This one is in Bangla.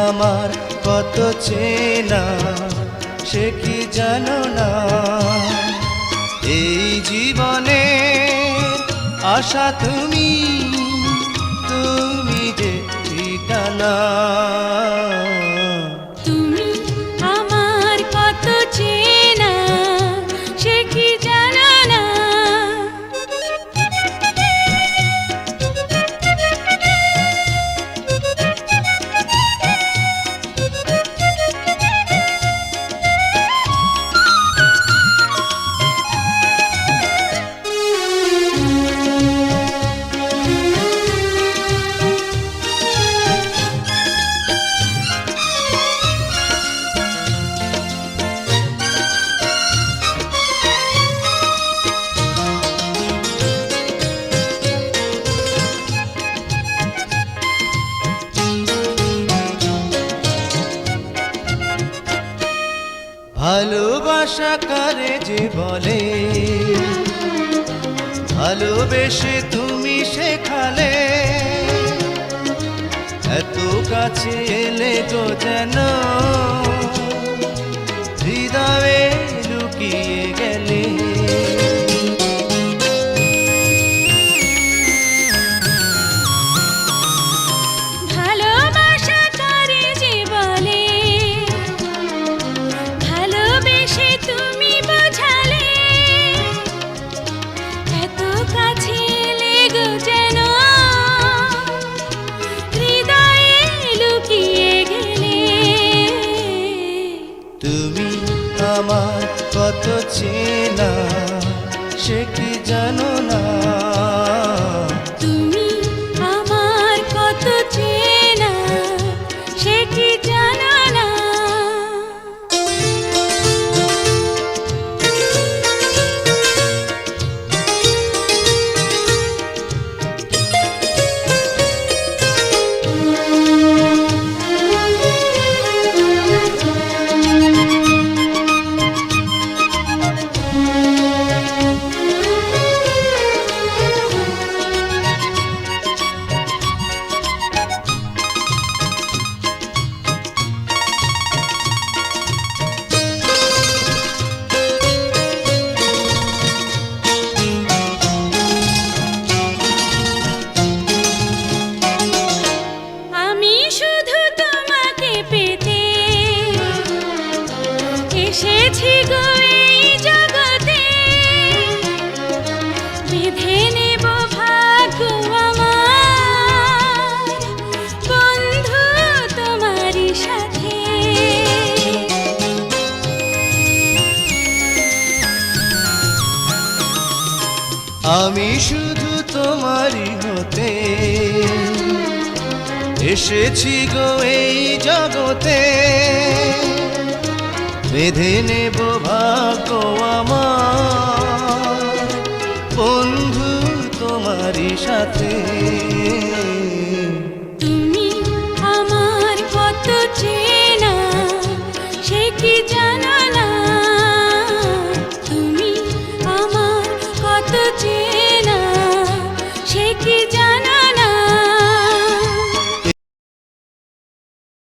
আমার কত চেনা সে কি জানো না। এই জীবনে আশা তুমি, তুমি যে ঠিকানা। তুমি আমার কত চেনা সে কি জানো না। ভালোবাসা কারে যে বলে, ভালোবেসে তুমি শেখালে, এত কাছে এলে গো যেন হৃদয়ে লুকিয়ে গেলে। ভালোবাসা কারে যে বলে, ভালোবেসে তুমি বোঝালে, এত কাছে এলে গো যেন হৃদয়ে লুকিয়ে গেলে। তুমি আমার কত চেনা সে কি জানো না। তুমি আমার কত চেনা সে কি জানো না। আমি শুধু তোমাকে পেতে এসেছি গো এই জগতে, বেঁধে নেব ভাগ্য আমার বন্ধু তোমারই সাথে। আমি শুধু তোমারই হতে এসেছি গো এই জগতে, বেঁধে নেব ভাগ্য আমার বন্ধু তোমারই সাথে।